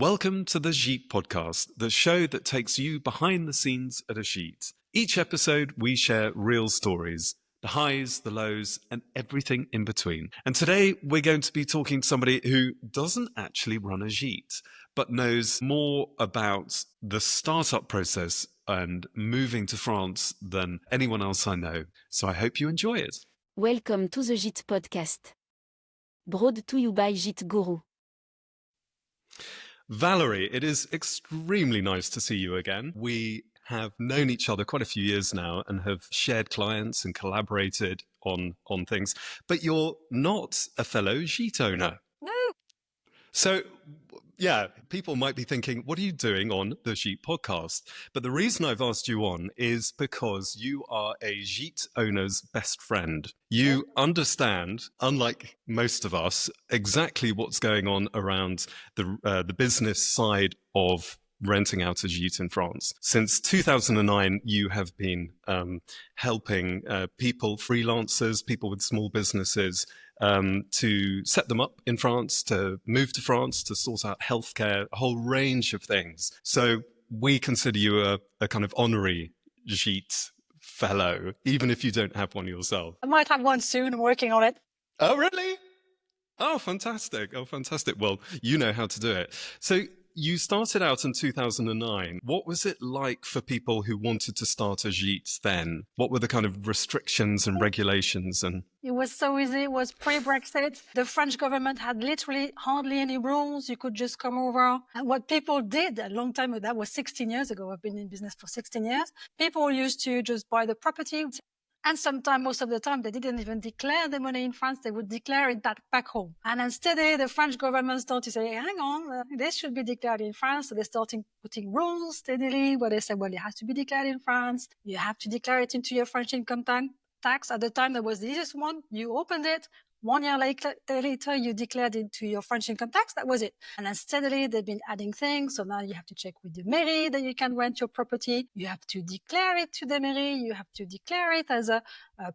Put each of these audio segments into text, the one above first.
Welcome to the Gite podcast, the show that takes you behind the scenes at a gîte. Each episode, we share real stories, the highs, the lows, and everything in between. And today, we're going to be talking to somebody who doesn't actually run a gîte, but knows more about the startup process and moving to France than anyone else I know. So I hope you enjoy it. Welcome to the Gite podcast. Brought to you by Gite Guru. Valérie, it is extremely nice to see you again. We have known each other quite a few years now and have shared clients and collaborated on things, but you're not a fellow gîte owner. No. So, yeah, people might be thinking, what are you doing on the Gite podcast? But the reason I've asked you on is because you are a gîte owner's best friend. You understand, unlike most of us, exactly what's going on around the business side of renting out a gîte in France. Since 2009, you have been helping people, freelancers, people with small businesses, to set them up in France, to move to France, to sort out healthcare, a whole range of things. So we consider you a kind of honorary gîte fellow, even if you don't have one yourself. I might have one soon. I'm working on it. Oh, really? Oh, fantastic. Oh, fantastic. Well, you know how to do it. So you started out in 2009. What was it like for people who wanted to start a gîte then? What were the kind of restrictions and regulations? And It was so easy. It was pre-Brexit. The French government had literally hardly any rules. You could just come over. And what people did a long time ago, that was 16 years ago. I've been in business for 16 years. People used to just buy the property. And sometimes, most of the time, they didn't even declare the money in France. They would declare it back home. And instead, the French government started to say, hang on, this should be declared in France. So they started putting rules steadily where they said, well, it has to be declared in France. You have to declare it into your French income tax. At the time, that was the easiest one. You opened it. 1 year later, you declared into your French income tax. That was it. And then steadily, they've been adding things. So now you have to check with the mairie that you can rent your property. You have to declare it to the mairie. You have to declare it as a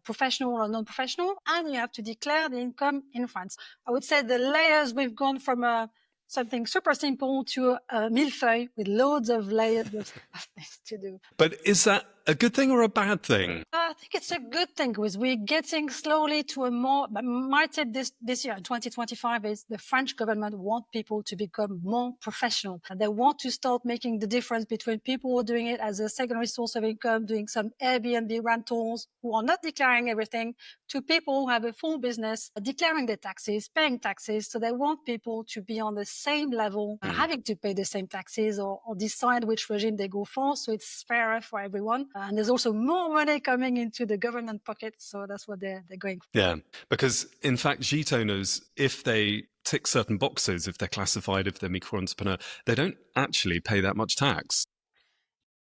professional or non-professional. And you have to declare the income in France. I would say the layers, we've gone from something super simple to a millefeuille with loads of layers of things to do. but is that a good thing or a bad thing? I think it's a good thing because we're getting slowly to a more, my tip this year in 2025 is the French government want people to become more professional. And they want to start making the difference between people who are doing it as a secondary source of income, doing some Airbnb rentals, who are not declaring everything, to people who have a full business, declaring their taxes, paying taxes. So they want people to be on the same level, having to pay the same taxes or decide which regime they go for. So it's fairer for everyone. And there's also more money coming into the government pocket. So that's what they're going for. Yeah, because in fact, gîte owners, if they tick certain boxes, if they're classified, if they're micro-entrepreneur, they don't actually pay that much tax.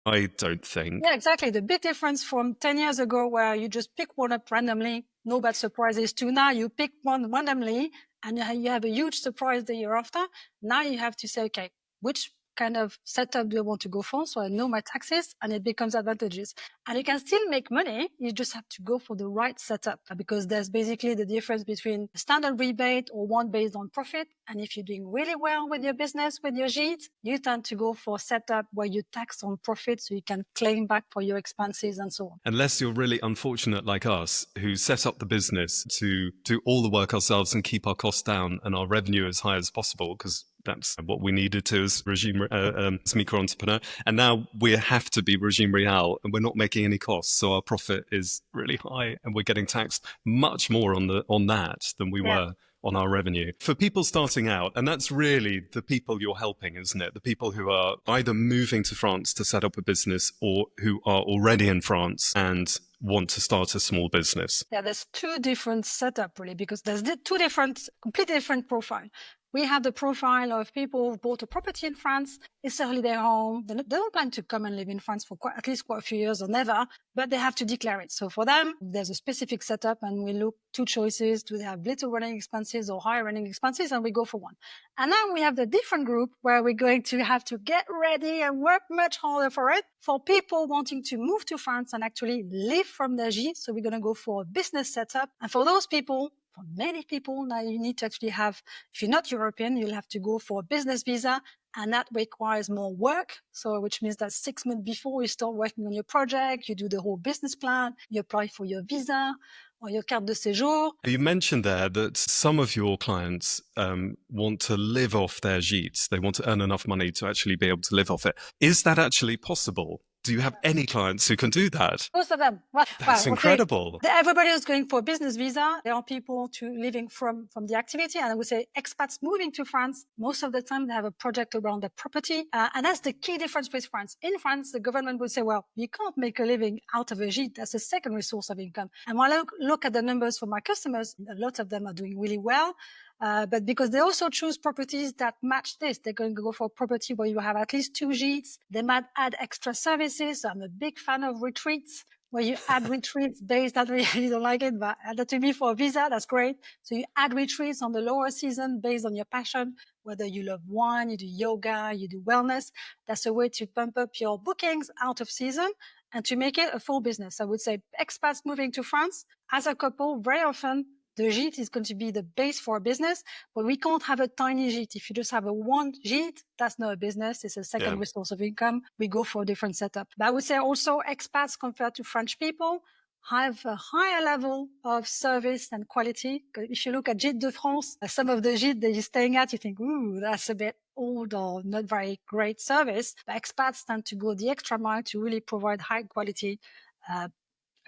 I don't think. Yeah, exactly. The big difference from 10 years ago where you just pick one up randomly, no bad surprises, to now you pick one randomly and you have a huge surprise the year after. Now you have to say, okay, which kind of setup do I want to go for? So I know my taxes and it becomes advantageous. And you can still make money. You just have to go for the right setup because there's basically the difference between a standard rebate or one based on profit. And if you're doing really well with your business, with your gîte, you tend to go for a setup where you tax on profit so you can claim back for your expenses and so on. Unless you're really unfortunate like us, who set up the business to do all the work ourselves and keep our costs down and our revenue as high as possible, because that's what we needed to as as micro-entrepreneur. And now we have to be regime real and we're not making any costs. So our profit is really high and we're getting taxed much more on that than we were on our revenue. For people starting out, and that's really the people you're helping, isn't it? The people who are either moving to France to set up a business or who are already in France and want to start a small business. Yeah, there's two different setups really, because there's completely different profile. We have the profile of people who bought a property in France. It's certainly their home. They don't plan to come and live in France for at least quite a few years or never, but they have to declare it. So for them, there's a specific setup and we look two choices. Do they have little running expenses or high running expenses? And we go for one. And then we have the different group where we're going to have to get ready and work much harder for it for people wanting to move to France and actually live from their gîte. So we're going to go for a business setup. And for those people, for many people, now you need to actually have, if you're not European, you'll have to go for a business visa, and that requires more work. So, which means that 6 months before you start working on your project, you do the whole business plan, you apply for your visa or your carte de séjour. You mentioned there that some of your clients want to live off their gîtes. They want to earn enough money to actually be able to live off it. Is that actually possible? Do you have any clients who can do that? Most of them. Well, That's okay. incredible. Everybody is going for a business visa. There are people living from the activity. And I would say expats moving to France, most of the time they have a project around their property. And that's the key difference with France. In France, the government would say, well, you can't make a living out of a gîte. That's a secondary source of income. And when I look at the numbers for my customers, a lot of them are doing really well. But because they also choose properties that match this, they're going to go for a property where you have at least 2 gîtes. They might add extra services. So I'm a big fan of retreats, where you add retreats based on, you don't like it, but add that to me for a visa, that's great. So you add retreats on the lower season based on your passion, whether you love wine, you do yoga, you do wellness. That's a way to pump up your bookings out of season and to make it a full business. I would say expats moving to France as a couple, very often, the gîte is going to be the base for a business, but we can't have a tiny gîte. If you just have a one gîte, that's not a business. It's a second source of income. We go for a different setup. But I would say also expats compared to French people have a higher level of service and quality. If you look at Gite de France, some of the gîtes that you're staying at, you think, ooh, that's a bit old or not very great service. But expats tend to go the extra mile to really provide high quality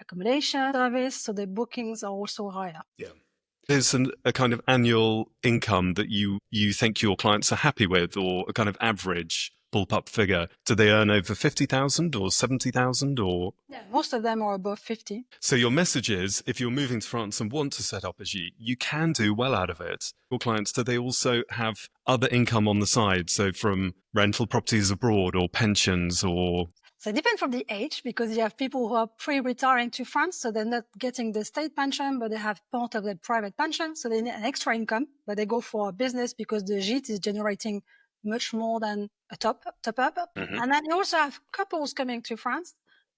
accommodation service, so the bookings are also higher. Yeah. There's a kind of annual income that you think your clients are happy with, or a kind of average ballpark figure. Do they earn over 50,000 or 70,000 or? Yeah, most of them are above 50. So your message is, if you're moving to France and want to set up a gîte, you can do well out of it. Your clients, do they also have other income on the side? So from rental properties abroad or pensions or? So it depends from the age, because you have people who are pre-retiring to France, so they're not getting the state pension, but they have part of their private pension, so they need an extra income, but they go for a business because the gîte is generating much more than a top up. Mm-hmm. And then you also have couples coming to France,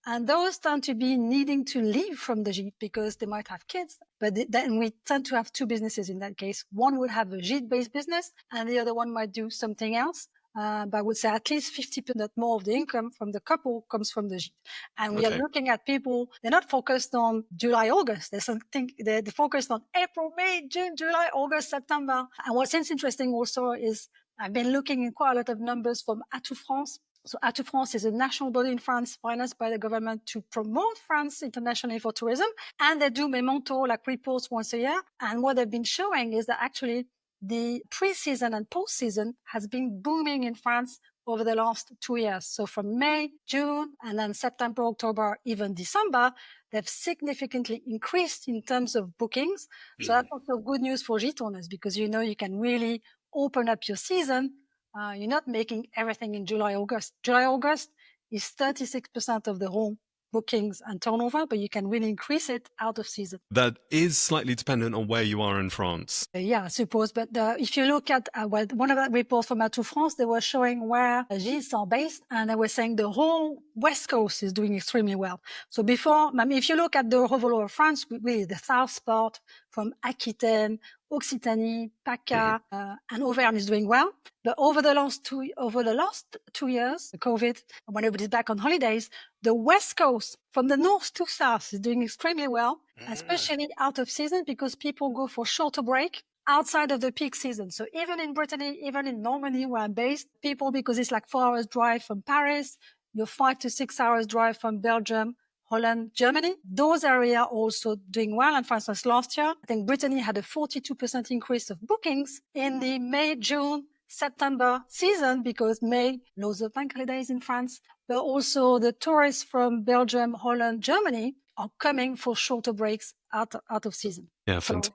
and those tend to be needing to leave from the gîte because they might have kids, but then we tend to have 2 businesses in that case. One would have a gîte-based business, and the other one might do something else. But I would say at least 50% more of the income from the couple comes from the gîte. And we are looking at people, they're not focused on July, August. They're focused on April, May, June, July, August, September. And what's interesting also is I've been looking in quite a lot of numbers from Atout France. So Atout France is a national body in France financed by the government to promote France internationally for tourism. And they do memento, like reports once a year. And what they've been showing is that actually the pre-season and post-season has been booming in France over the last 2 years. So from May, June, and then September, October, even December, they've significantly increased in terms of bookings. So that's also good news for gîte owners, because you know you can really open up your season. You're not making everything in July, August. July, August is 36% of the whole bookings and turnover, but you can really increase it out of season. That is slightly dependent on where you are in France. Yeah, I suppose. But if you look at one of the reports from Atout France, they were showing where gîtes are based, and they were saying the whole West Coast is doing extremely well. So before, I mean, if you look at the whole of France, really the south part from Aquitaine, Occitanie, PACA, and Auvergne is doing well. But over the last 2 years, the COVID, when everybody's back on holidays, the West Coast from the north to south is doing extremely well, especially out of season, because people go for shorter break outside of the peak season. So even in Brittany, even in Normandy, where I'm based, people, because it's like 4 hours drive from Paris, you're 5 to 6 hours drive from Belgium, Holland, Germany, those areas are also doing well. And for instance, last year, I think Brittany had a 42% increase of bookings in the May, June, September season, because May, loads of bank holidays in France, but also the tourists from Belgium, Holland, Germany are coming for shorter breaks out of season. Yeah, fantastic.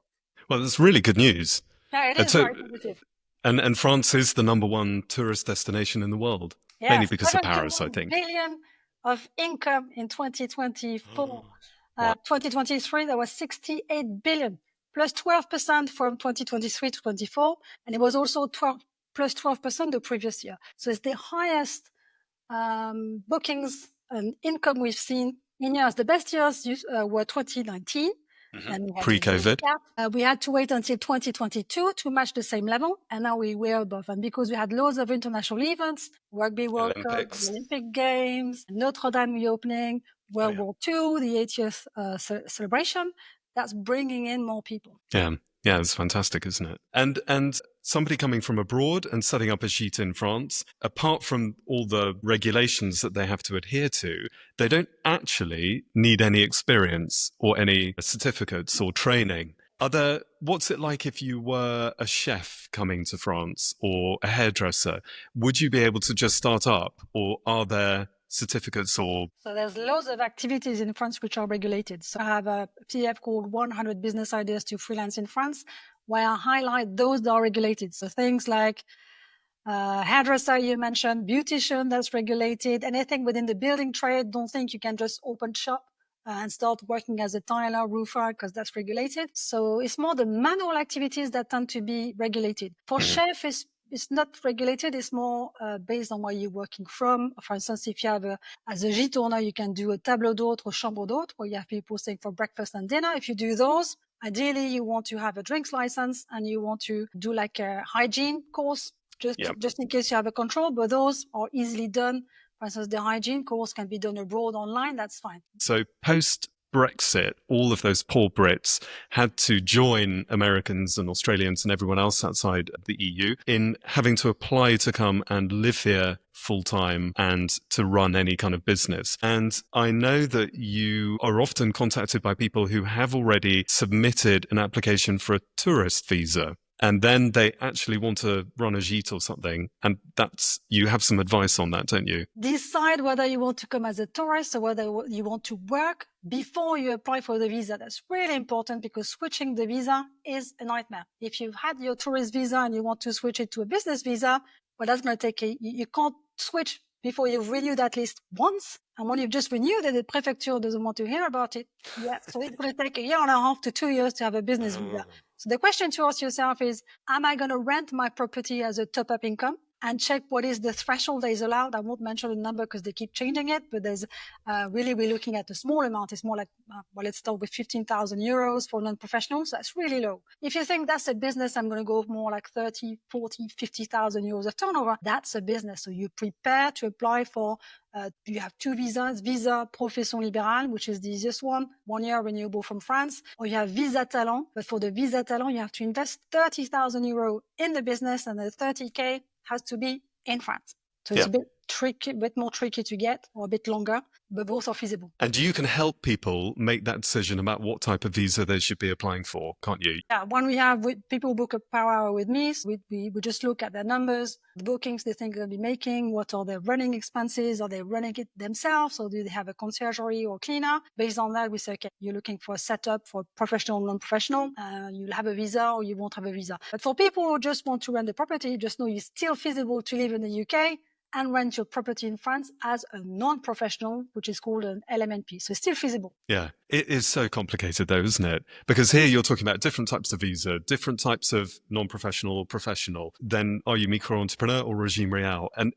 Well, that's really good news. Yeah, it is very positive. And France is the number 1 tourist destination in the world, mainly because of Paris, I think. Billion of income in 2024. 2023, there was 68 billion, plus 12% from 2023 to 24. And it was also plus 12% the previous year. So it's the highest bookings and income we've seen in years. The best years were 2019. And we had a Pre-COVID. we had to wait until 2022 to match the same level, and now we were above. And because we had loads of international events, Rugby World Cup, Olympics. the Olympic Games, Notre Dame reopening, World War II, the 80th celebration, that's bringing in more people. Yeah, it's fantastic, isn't it? And somebody coming from abroad and setting up a gîte in France, apart from all the regulations that they have to adhere to, they don't actually need any experience or any certificates or training. What's it like if you were a chef coming to France or a hairdresser? Would you be able to just start up, or are there certificates or... So there's loads of activities in France which are regulated. So I have a PDF called 100 Business Ideas to Freelance in France, where I highlight those that are regulated. So things like hairdresser, you mentioned, beautician, that's regulated. Anything within the building trade, don't think you can just open shop and start working as a tiler, roofer, because that's regulated. So it's more the manual activities that tend to be regulated. For chef, it's not regulated. It's more based on where you're working from. For instance, if you have as a gîte owner, you can do a table d'hôte or chambre d'hôte, where you have people staying for breakfast and dinner. If you do those, ideally you want to have a drinks license and you want to do like a hygiene course, just in case you have a control. But those are easily done. For instance, the hygiene course can be done abroad online. That's fine. So post-Brexit, all of those poor Brits had to join Americans and Australians and everyone else outside the EU in having to apply to come and live here full-time and to run any kind of business. And I know that you are often contacted by people who have already submitted an application for a tourist visa, and then they actually want to run a gîte or something. And you have some advice on that, don't you? Decide whether you want to come as a tourist or whether you want to work before you apply for the visa. That's really important, because switching the visa is a nightmare. If you've had your tourist visa and you want to switch it to a business visa, well, that's going to take you can't switch before you've renewed at least once. And when you've just renewed it, the prefecture doesn't want to hear about it. Yeah, so it's going to take 1.5 to 2 years to have a business visa. So the question to ask yourself is, am I going to rent my property as a top-up income? And check what is the threshold that is allowed. I won't mention the number because they keep changing it, but there's really, we're looking at a small amount. It's more like, let's start with 15,000 euros for non-professionals. That's really low. If you think that's a business, I'm going to go more like 30, 40, 50,000 euros of turnover. That's a business. So you prepare to apply for, you have 2 visas, Visa Profession Libérale, which is the easiest one, 1 year renewable from France, or you have Visa Talent. But for the Visa Talent, you have to invest 30,000 euros in the business, and the 30K has to be in France. So it's a bit tricky, a bit more tricky to get, or a bit longer, but both are feasible. And you can help people make that decision about what type of visa they should be applying for, can't you? Yeah, when we have people book a power hour with me, we just look at their numbers, the bookings they think they'll be making, what are their running expenses, are they running it themselves, or do they have a conciergerie or cleaner? Based on that, we say, okay, you're looking for a setup for professional, non-professional, you'll have a visa or you won't have a visa. But for people who just want to rent the property, just know it's still feasible to live in the UK and rent your property in France as a non-professional, which is called an LMNP. So it's still feasible. Yeah, it is so complicated though, isn't it? Because here you're talking about different types of visa, different types of non-professional or professional. Then are you micro-entrepreneur or regime real? And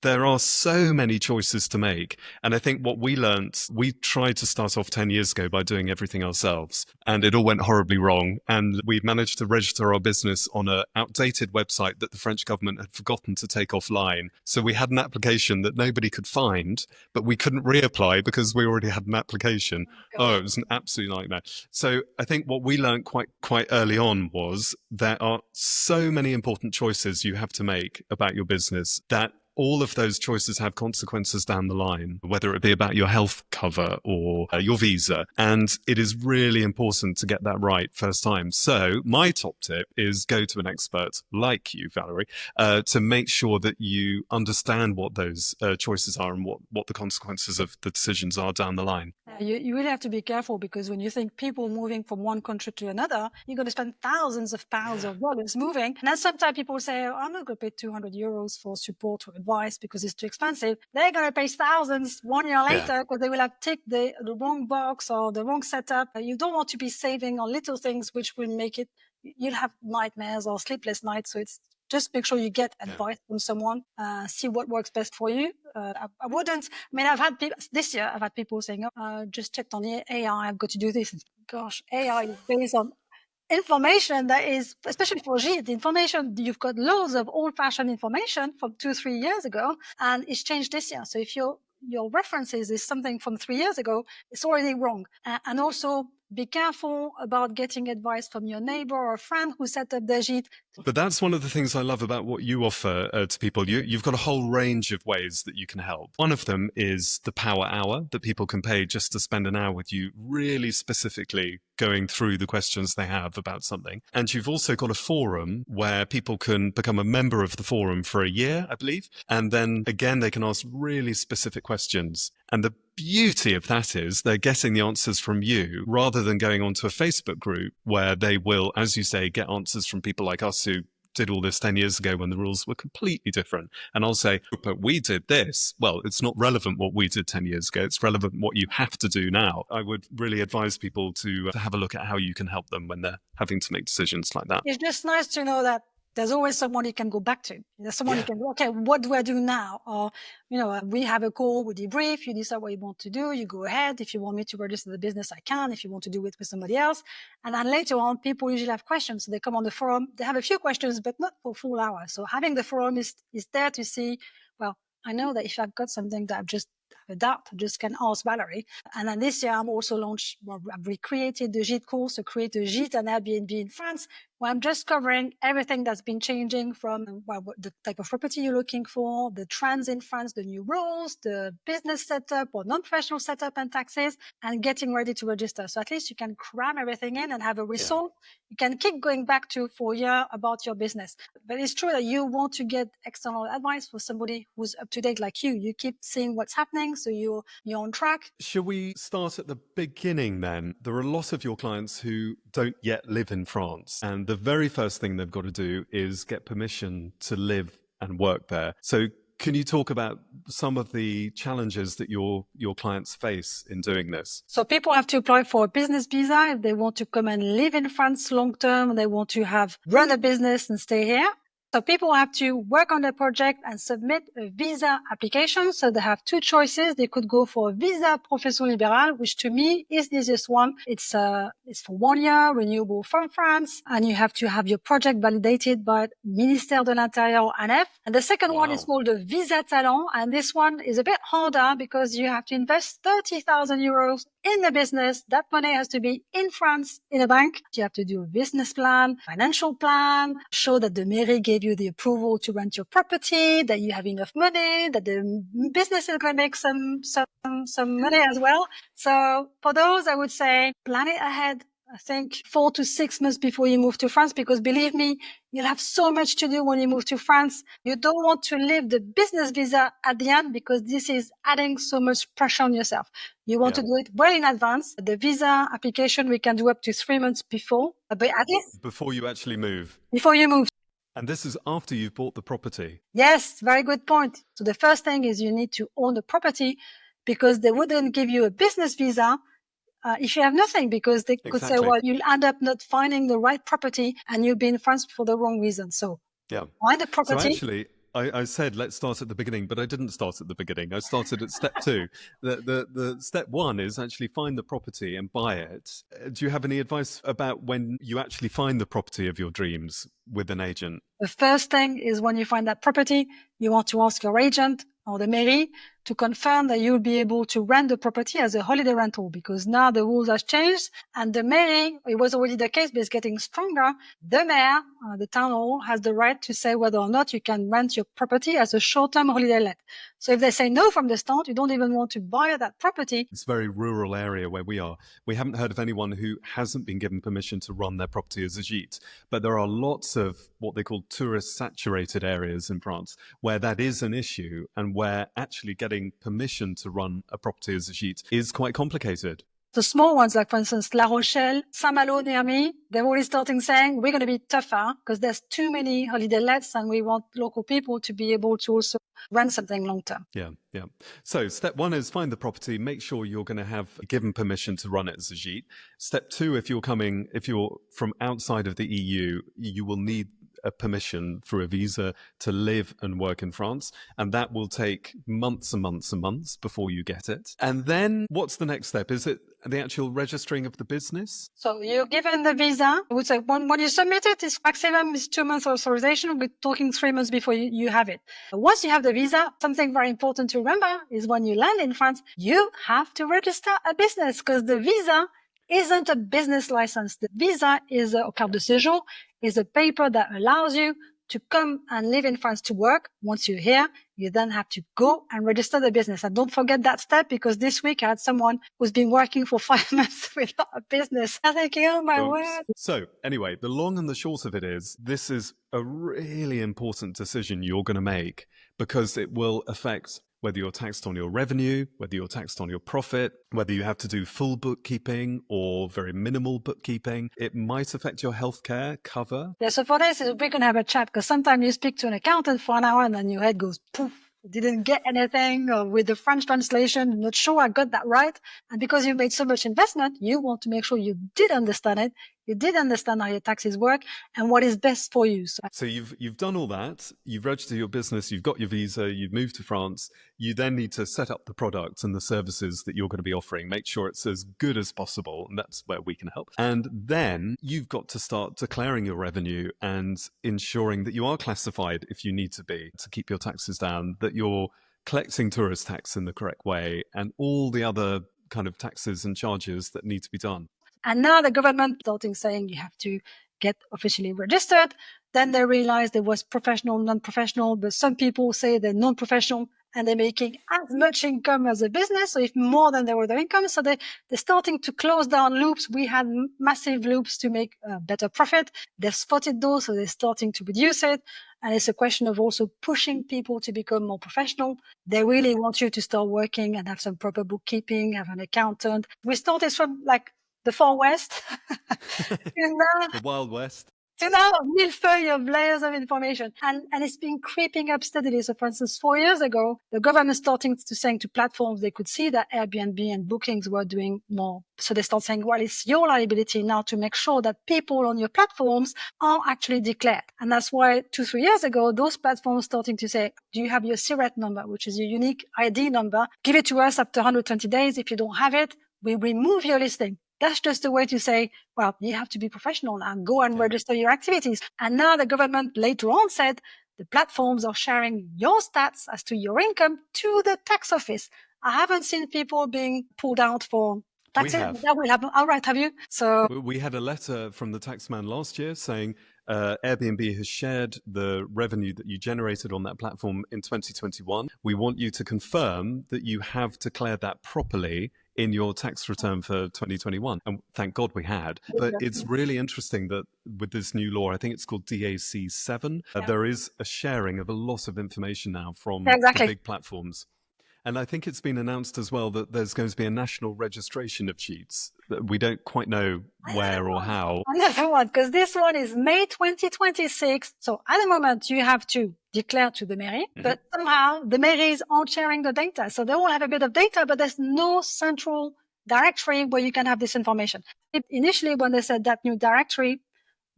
there are so many choices to make. And I think what we learned, we tried to start off 10 years ago by doing everything ourselves, and it all went horribly wrong. And we managed to register our business on an outdated website that the French government had forgotten to take offline. So we had an application that nobody could find, but we couldn't reapply because we already had an application. Oh, it was an absolute nightmare. So I think what we learned quite early on was there are so many important choices you have to make about your business that all of those choices have consequences down the line, whether it be about your health cover or your visa. And it is really important to get that right first time. So my top tip is go to an expert like you, Valérie, to make sure that you understand what those choices are and what the consequences of the decisions are down the line. You really have to be careful, because when you think people moving from one country to another, you're going to spend thousands of pounds or dollars moving. And then sometimes people say, oh, I'm not going to pay 200 euros for support or advice because it's too expensive. They're going to pay thousands 1 year later because they will have ticked the wrong box or the wrong setup. You don't want to be saving on little things which will make it, you'll have nightmares or sleepless nights. So it's just make sure you get advice from someone, see what works best for you. I've had people, this year, I've had people saying, just checked on the AI, I've got to do this. Gosh, AI is based on information that is, especially for gîte, the information, you've got loads of old-fashioned information from 2-3 years ago, and it's changed this year. So if your references is something from 3 years ago, it's already wrong. And also be careful about getting advice from your neighbor or friend who set up the gîte. But that's one of the things I love about what you offer to people. You've got a whole range of ways that you can help. One of them is the power hour that people can pay just to spend an hour with you, really specifically going through the questions they have about something. And you've also got a forum where people can become a member of the forum for a year, I believe. And then again, they can ask really specific questions. And the beauty of that is they're getting the answers from you rather than going onto a Facebook group where they will, as you say, get answers from people like us who did all this 10 years ago when the rules were completely different. And I'll say, but we did this. Well, it's not relevant what we did 10 years ago. It's relevant what you have to do now. I would really advise people to have a look at how you can help them when they're having to make decisions like that. It's just nice to know that there's always someone you can go back to. There's someone you can go, okay, what do I do now? Or, we have a call, we debrief, you decide what you want to do, you go ahead. If you want me to register the business, I can. If you want to do it with somebody else. And then later on, people usually have questions. So they come on the forum, they have a few questions, but not for a full hour. So having the forum is there to see, well, I know that if I've got something that I've a doubt, I just can ask Valérie. And then this year, I've recreated the gîte course to create a gîte and Airbnb in France, where I'm just covering everything that's been changing from the type of property you're looking for, the trends in France, the new rules, the business setup or non-professional setup and taxes, and getting ready to register. So at least you can cram everything in and have a result. You can keep going back to for a year about your business. But it's true that you want to get external advice for somebody who's up to date like you. You keep seeing what's happening, so you're on track. Shall we start at the beginning then? There are a lot of your clients who don't yet live in France, and the very first thing they've got to do is get permission to live and work there. So can you talk about some of the challenges that your clients face in doing this? So people have to apply for a business visa if they want to come and live in France long term. They want to run a business and stay here. So people have to work on their project and submit a visa application. So they have two choices. They could go for a visa profession libérale, which to me is the easiest one. It's for 1 year, renewable from France, and you have to have your project validated by Ministère de l'Intérieur, ANF. And the second one is called the Visa Talent. And this one is a bit harder because you have to invest 30,000 euros in the business. That money has to be in France in a bank. You have to do a business plan, financial plan, show that the mairie gave you the approval to rent your property, that you have enough money, that the business is going to make some money as well. So for those, I would say plan it ahead. I think 4 to 6 months before you move to France, because believe me, you'll have so much to do when you move to France. You don't want to leave the business visa at the end because this is adding so much pressure on yourself. You want to do it well in advance. The visa application, we can do up to 3 months before, but at least before you actually move. Before you move. And this is after you've bought the property. Yes, very good point. So the first thing is you need to own the property because they wouldn't give you a business visa if you have nothing, because they could say, well, you'll end up not finding the right property and you'll be in France for the wrong reason. So find the property. So actually, I said, let's start at the beginning, but I didn't start at the beginning. I started at step 2. The step 1 is actually find the property and buy it. Do you have any advice about when you actually find the property of your dreams with an agent? The first thing is when you find that property, you want to ask your agent or the mairie to confirm that you'll be able to rent the property as a holiday rental, because now the rules have changed and the mairie, it was already the case, but it's getting stronger. The mayor, the town hall, has the right to say whether or not you can rent your property as a short-term holiday let. So if they say no from the start, you don't even want to buy that property. It's a very rural area where we are. We haven't heard of anyone who hasn't been given permission to run their property as a gîte, but there are lots of what they call tourist saturated areas in France where that is an issue and where actually getting permission to run a property as a gîte is quite complicated. The small ones, like for instance, La Rochelle, Saint-Malo near me, they're already starting saying we're going to be tougher because there's too many holiday lets and we want local people to be able to also rent something long term. Yeah. So step 1 is find the property, make sure you're going to have given permission to run it as a gîte. Step 2, if you're from outside of the EU, you will need a permission for a visa to live and work in France, and that will take months and months and months before you get it. And then what's the next step? Is it the actual registering of the business? So you're given the visa. I would say when you submit it, it's maximum is 2 months authorization. We're talking 3 months before you have it. Once you have the visa, something very important to remember is when you land in France, you have to register a business because the visa isn't a business license. The visa is a carte de séjour, is a paper that allows you to come and live in France to work. Once you're here, you then have to go and register the business. And don't forget that step, because this week I had someone who's been working for 5 months without a business. I think, oh my word. So anyway, the long and the short of it is, this is a really important decision you're going to make, because it will affect whether you're taxed on your revenue, whether you're taxed on your profit, whether you have to do full bookkeeping or very minimal bookkeeping. It might affect your healthcare cover. Yeah, so for this, we're going to have a chat, because sometimes you speak to an accountant for an hour and then your head goes poof. Didn't get anything, or with the French translation, not sure I got that right. And because you made so much investment, you want to make sure you did understand it. You did understand how your taxes work and what is best for you. So you've done all that. You've registered your business. You've got your visa. You've moved to France. You then need to set up the products and the services that you're going to be offering. Make sure it's as good as possible, and that's where we can help. And then you've got to start declaring your revenue and ensuring that you are classified, if you need to be, to keep your taxes down, that you're collecting tourist tax in the correct way, and all the other kind of taxes and charges that need to be done. And now the government starting saying you have to get officially registered. Then they realized there was professional, non-professional, but some people say they're non-professional and they're making as much income as a business, or if more than their income. So they're starting to close down loops. We had massive loops to make better profit. They've spotted those, so they're starting to reduce it. And it's a question of also pushing people to become more professional. They really want you to start working and have some proper bookkeeping, have an accountant. We started from like the Far West, The Wild West. to now a millefeuille of layers of information. And it's been creeping up steadily. So for instance, 4 years ago, the government starting to saying to platforms, they could see that Airbnb and bookings were doing more. So they start saying, well, it's your liability now to make sure that people on your platforms are actually declared. And that's why 2-3 years ago, those platforms starting to say, do you have your SIRET number, which is your unique ID number? Give it to us after 120 days. If you don't have it, we remove your listing. That's just a way to say, well, you have to be professional now. Go and register your activities. And now the government later on said the platforms are sharing your stats as to your income to the tax office. I haven't seen people being pulled out for taxes. We have. That will happen. All right, have you? So we had a letter from the taxman last year saying Airbnb has shared the revenue that you generated on that platform in 2021. We want you to confirm that you have declared that properly in your tax return for 2021. And thank God we had. But it's really interesting that with this new law, I think it's called DAC 7, there is a sharing of a lot of information now from the big platforms. And I think it's been announced as well that there's going to be a national registration of gîtes. We don't quite know where or how. Another one, because this one is May 2026. So at the moment, you have to declare to the mairie, but somehow the mairies aren't sharing the data. So they all have a bit of data, but there's no central directory where you can have this information. Initially, when they said that new directory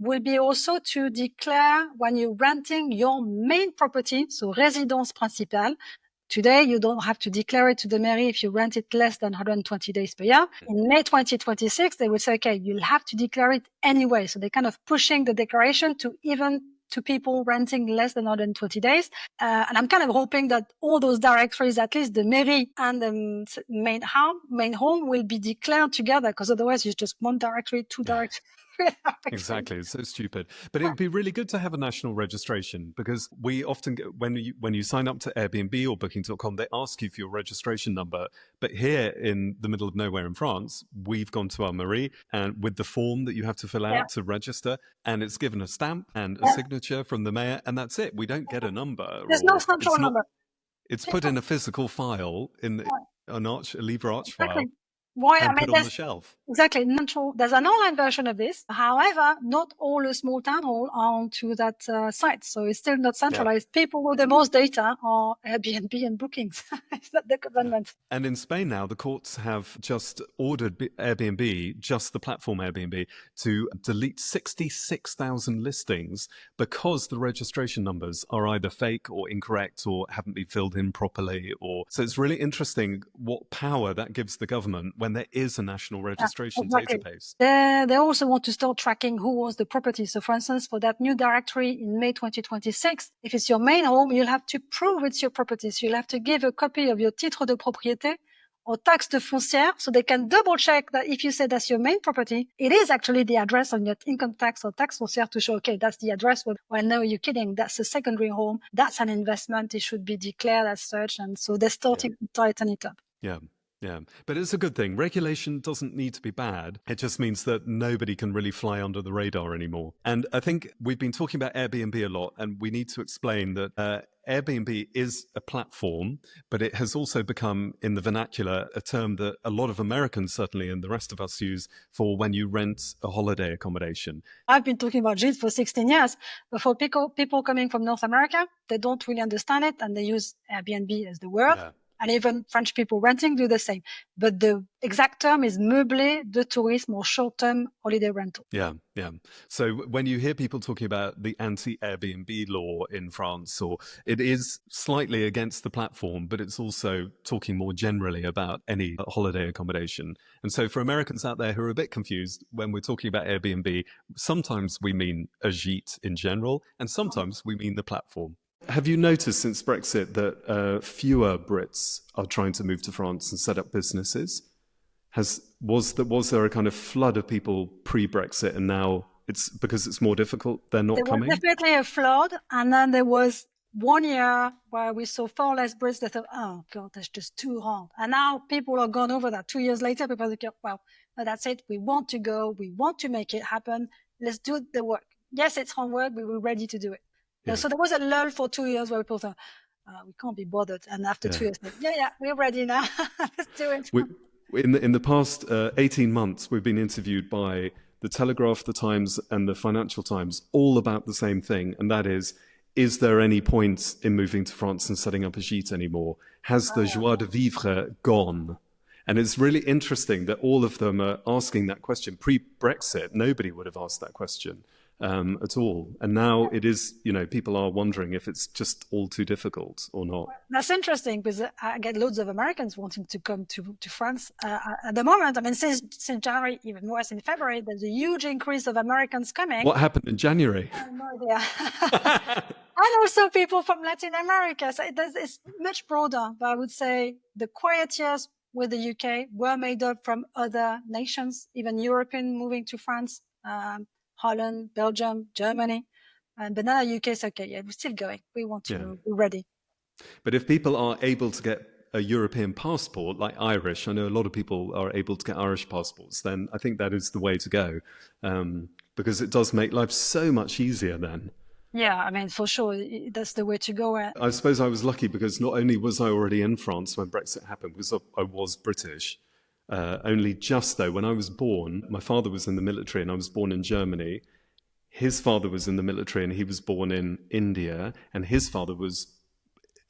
will be also to declare when you're renting your main property, so résidence principale. Today, you don't have to declare it to the mairie if you rent it less than 120 days per year. In May 2026, they will say, okay, you'll have to declare it anyway. So they're kind of pushing the declaration to even to people renting less than 120 days. And I'm kind of hoping that all those directories, at least the mairie and the main home will be declared together, because otherwise it's just one directory, two directories. Exactly. It's so stupid. But it would be really good to have a national registration, because we often get, when you sign up to Airbnb or booking.com, they ask you for your registration number. But here in the middle of nowhere in France, we've gone to our mairie and with the form that you have to fill out to register, and it's given a stamp and a signature from the mayor, and that's it. We don't get a number. There's no central number. It's put in a physical file in a Livre Arch file. Why? And put on the shelf. Exactly. There's an online version of this. However, not all the small town hall are onto that site. So it's still not centralized. Yeah. People with the most data are Airbnb and bookings. It's not the government. And in Spain now, the courts have just ordered Airbnb, just the platform Airbnb, to delete 66,000 listings because the registration numbers are either fake or incorrect or haven't been filled in properly. So it's really interesting what power that gives the government when when there is a national registration exactly. database. They also want to start tracking who owns the property. So for instance, for that new directory in May 2026, if it's your main home, you'll have to prove it's your property. So you'll have to give a copy of your titre de propriété or taxe de foncière, so they can double check that if you say that's your main property, it is actually the address on your income tax or taxe foncière to show, okay, that's the address. Well, no, you're kidding. That's a secondary home. That's an investment. It should be declared as such. And so they're starting to tighten it up. Yeah. Yeah, but it's a good thing. Regulation doesn't need to be bad. It just means that nobody can really fly under the radar anymore. And I think we've been talking about Airbnb a lot, and we need to explain that Airbnb is a platform, but it has also become, in the vernacular, a term that a lot of Americans, certainly, and the rest of us use for when you rent a holiday accommodation. I've been talking about gîtes for 16 years, but for people coming from North America, they don't really understand it, and they use Airbnb as the word. Yeah. And even French people renting do the same. But the exact term is meublé de tourisme or short-term holiday rental. Yeah, yeah. So when you hear people talking about the anti-Airbnb law in France, or it is slightly against the platform, but it's also talking more generally about any holiday accommodation. And so for Americans out there who are a bit confused, when we're talking about Airbnb, sometimes we mean a gîte in general, and sometimes we mean the platform. Have you noticed since Brexit that fewer Brits are trying to move to France and set up businesses? Was there a kind of flood of people pre-Brexit, and now it's because it's more difficult, they're not coming? There was definitely a flood, and then there was 1 year where we saw far less Brits that thought, oh God, that's just too hard. And now people are gone over that. 2 years later, people are like, well, that's it. We want to go. We want to make it happen. Let's do the work. Yes, it's hard work, but we're ready to do it. Yeah. So there was a lull for 2 years where people thought, we can't be bothered. And after 2 years, we're ready now. Let's do it. In the past 18 months, we've been interviewed by The Telegraph, The Times, and The Financial Times, all about the same thing. And that is there any point in moving to France and setting up a gîte anymore? Has the joie de vivre gone? And it's really interesting that all of them are asking that question. Pre-Brexit, nobody would have asked that question at all. And now it is, people are wondering if it's just all too difficult or not. That's interesting, because I get loads of Americans wanting to come to France at the moment. I mean, since January, even worse in February, there's a huge increase of Americans coming. What happened in January? I have no idea. And also people from Latin America. So it's much broader, but I would say the quiet years with the UK were made up from other nations, even European moving to France, Holland, Belgium, Germany. But now the UK is okay. We're still going. We want to move. We're ready. But if people are able to get a European passport, like Irish, I know a lot of people are able to get Irish passports, then I think that is the way to go, because it does make life so much easier then. Yeah, I mean, for sure, that's the way to go. I suppose I was lucky because not only was I already in France when Brexit happened, because I was British, only just though, when I was born, my father was in the military and I was born in Germany. His father was in the military and he was born in India, and his father was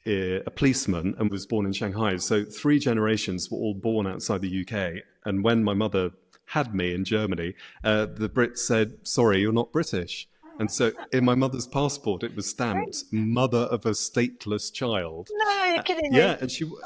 a policeman and was born in Shanghai. So 3 generations were all born outside the UK. And when my mother had me in Germany, the Brits said, sorry, you're not British. And so in my mother's passport, it was stamped mother of a stateless child. No, you're kidding me. Yeah,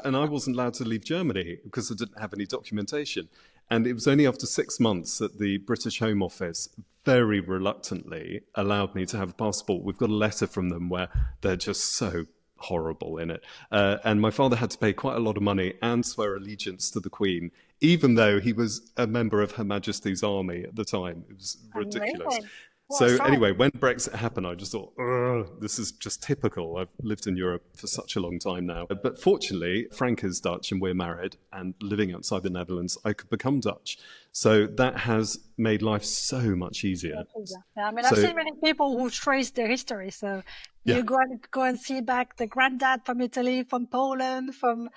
and I wasn't allowed to leave Germany because I didn't have any documentation. And it was only after 6 months that the British Home Office very reluctantly allowed me to have a passport. We've got a letter from them where they're just so horrible in it. And my father had to pay quite a lot of money and swear allegiance to the Queen, even though he was a member of Her Majesty's Army at the time. It was ridiculous. Amazing. So anyway, when Brexit happened, I just thought, this is just typical. I've lived in Europe for such a long time now. But fortunately, Frank is Dutch and we're married, and living outside the Netherlands, I could become Dutch. So that has made life so much easier. Yeah, I mean, I've seen many people who trace their history. So you go and see back the granddad from Italy, from Poland, from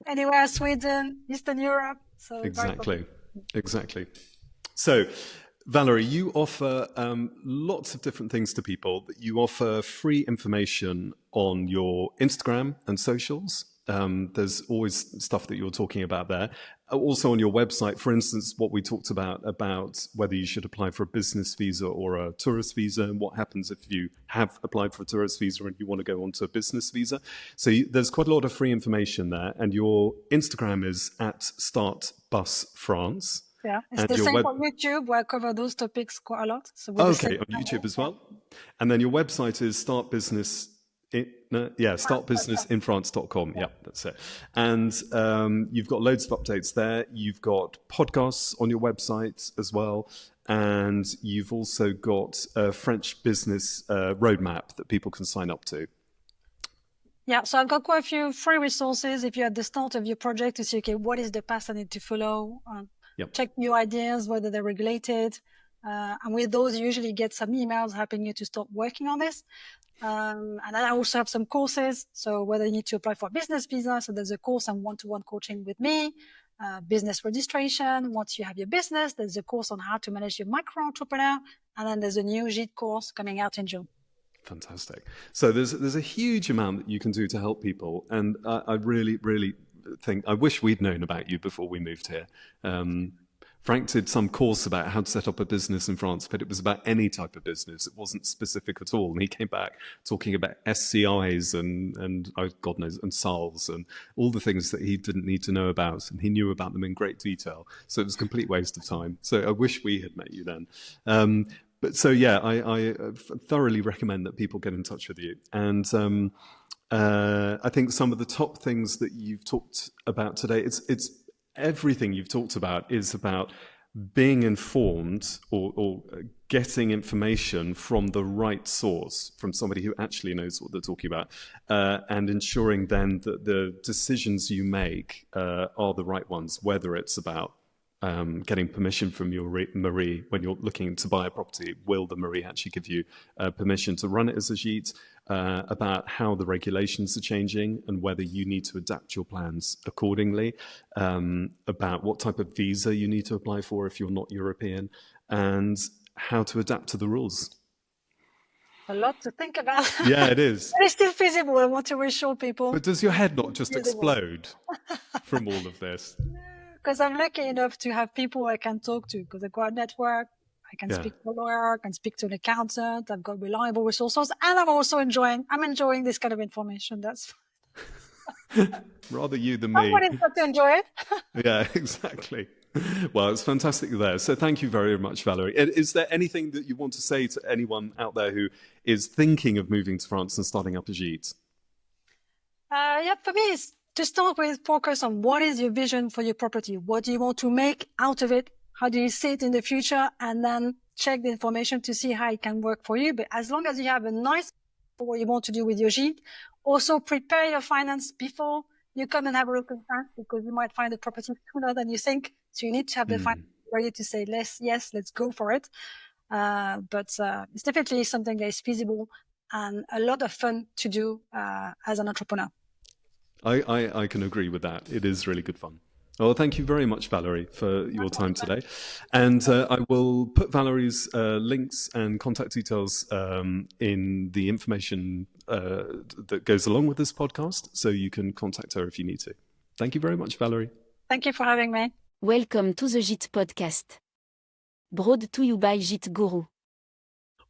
anywhere, Sweden, Eastern Europe. So exactly. So Valérie, you offer lots of different things to people. You offer free information on your Instagram and socials. There's always stuff that you're talking about there. Also on your website, for instance, what we talked about whether you should apply for a business visa or a tourist visa, and what happens if you have applied for a tourist visa and you want to go on to a business visa. So there's quite a lot of free information there. And your Instagram is at @startbusfrance. Yeah, it's the same on YouTube, where I cover those topics quite a lot. So okay, on YouTube as well. And then your website is startbusinessinfrance.com. Yeah, that's it. And you've got loads of updates there. You've got podcasts on your website as well. And you've also got a French business roadmap that people can sign up to. Yeah, so I've got quite a few free resources if you're at the start of your project to see, okay, what is the path I need to follow? Check new ideas, whether they're regulated. And with those, you usually get some emails helping you to start working on this. And I also have some courses. So whether you need to apply for a business visa, so there's a course on one-to-one coaching with me, business registration. Once you have your business, there's a course on how to manage your micro-entrepreneur. And then there's a new gîte course coming out in June. Fantastic. So there's a huge amount that you can do to help people. And I really, really think, I wish we'd known about you before we moved here. Frank did some course about how to set up a business in France, but it was about any type of business. It wasn't specific at all. And he came back talking about SCIs and God knows, and SALs and all the things that he didn't need to know about. And he knew about them in great detail. So it was a complete waste of time. So I wish we had met you then. But so, yeah, I thoroughly recommend that people get in touch with you. And I think some of the top things that you've talked about today, it's everything you've talked about is about being informed or getting information from the right source, from somebody who actually knows what they're talking about, and ensuring then that the decisions you make are the right ones, whether it's about getting permission from your Marie when you're looking to buy a property. Will the Marie actually give you permission to run it as a gîte? About how the regulations are changing and whether you need to adapt your plans accordingly, about what type of visa you need to apply for if you're not European, and how to adapt to the rules. A lot to think about. Yeah, it is. But it's still feasible. I want to reassure people. But does your head not just explode from all of this? Because I'm lucky enough to have people I can talk to, because I've got a network. I can speak to a lawyer, I can speak to an accountant. I've got reliable resources, and I'm enjoying this kind of information. That's rather you than me. Somebody's got to enjoy it. Yeah, exactly. Well, it's fantastic there. So thank you very much, Valérie. Is there anything that you want to say to anyone out there who is thinking of moving to France and starting up a gîte? For me, it's to start with, focus on what is your vision for your property. What do you want to make out of it? How do you see it in the future? And then check the information to see how it can work for you. But as long as you have a nice for what you want to do with your gîte, also prepare your finance before you come and have a look at that, because you might find the property sooner than you think. So you need to have the finance ready to say, yes, let's go for it. But it's definitely something that is feasible and a lot of fun to do as an entrepreneur. I can agree with that. It is really good fun. Well, thank you very much, Valérie, for your time today. And I will put Valérie's links and contact details in the information that goes along with this podcast, so you can contact her if you need to. Thank you very much, Valérie. Thank you for having me. Welcome to the Gite podcast. Brought to you by Gite Guru.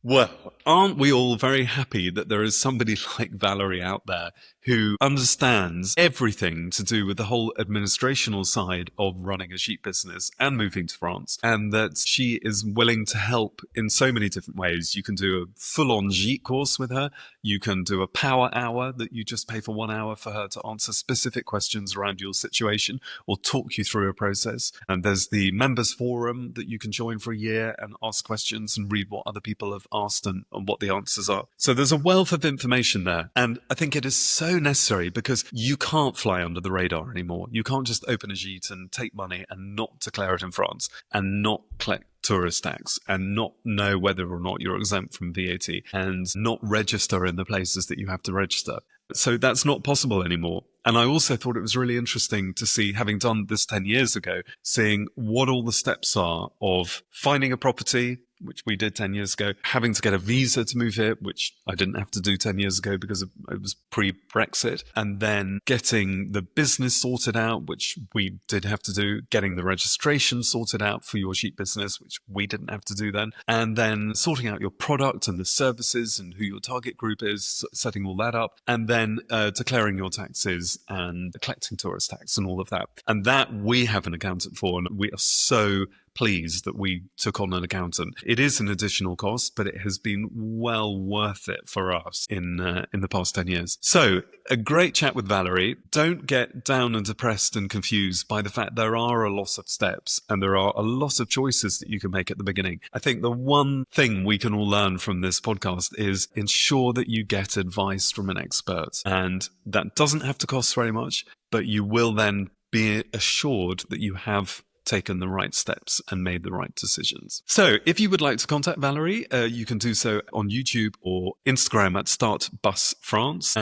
Well, aren't we all very happy that there is somebody like Valérie out there who understands everything to do with the whole administrational side of running a gîte business and moving to France, and that she is willing to help in so many different ways. You can do a full-on gîte course with her. You can do a power hour that you just pay for 1 hour for her to answer specific questions around your situation or talk you through a process. And there's the members forum that you can join for a year and ask questions and read what other people have asked and what the answers are. So there's a wealth of information there. And I think it is so necessary, because you can't fly under the radar anymore. You can't just open a gîte and take money and not declare it in France and not collect tourist tax and not know whether or not you're exempt from VAT and not register in the places that you have to register. So that's not possible anymore. And I also thought it was really interesting to see, having done this 10 years ago, seeing what all the steps are of finding a property, which we did 10 years ago, having to get a visa to move here, which I didn't have to do 10 years ago because it was pre-Brexit, and then getting the business sorted out, which we did have to do, getting the registration sorted out for your gîte business, which we didn't have to do then, and then sorting out your product and the services and who your target group is, setting all that up, and then declaring your taxes and collecting tourist tax and all of that. And that we have an accountant for, and we are so pleased that we took on an accountant. It is an additional cost, but it has been well worth it for us in the past 10 years. So a great chat with Valérie. Don't get down and depressed and confused by the fact there are a lot of steps and there are a lot of choices that you can make at the beginning. I think the one thing we can all learn from this podcast is ensure that you get advice from an expert. And that doesn't have to cost very much, but you will then be assured that you have taken the right steps and made the right decisions. So if you would like to contact Valérie, you can do so on YouTube or Instagram at Start Bus France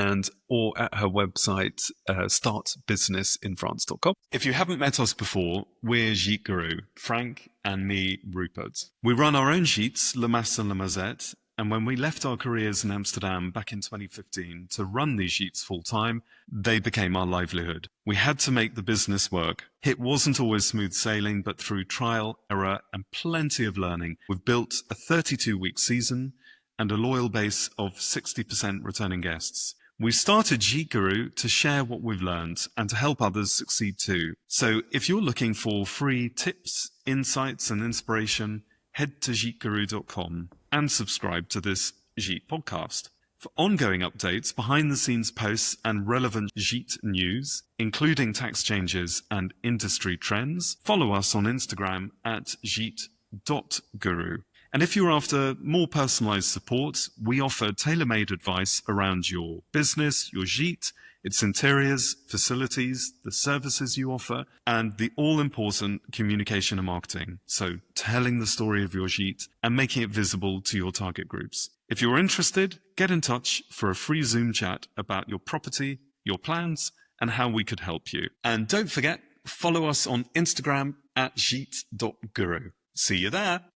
or at her website, startbusinessinfrance.com. If you haven't met us before, we're Gîte Guru, Frank and me, Rupert. We run our own gîtes, Le Mas and Le Mazette, and when we left our careers in Amsterdam back in 2015 to run these gîtes full-time, they became our livelihood. We had to make the business work. It wasn't always smooth sailing, but through trial, error, and plenty of learning, we've built a 32-week season and a loyal base of 60% returning guests. We started Gîte Guru to share what we've learned and to help others succeed too. So if you're looking for free tips, insights, and inspiration, head to gîteguru.com and subscribe to this Gîte podcast. For ongoing updates, behind-the-scenes posts, and relevant Gîte news, including tax changes and industry trends, follow us on Instagram at gîte.guru. And if you're after more personalized support, we offer tailor-made advice around your business, your gîte, its interiors, facilities, the services you offer, and the all-important communication and marketing. So telling the story of your gîte and making it visible to your target groups. If you're interested, get in touch for a free Zoom chat about your property, your plans, and how we could help you. And don't forget, follow us on Instagram at gîte.guru. See you there.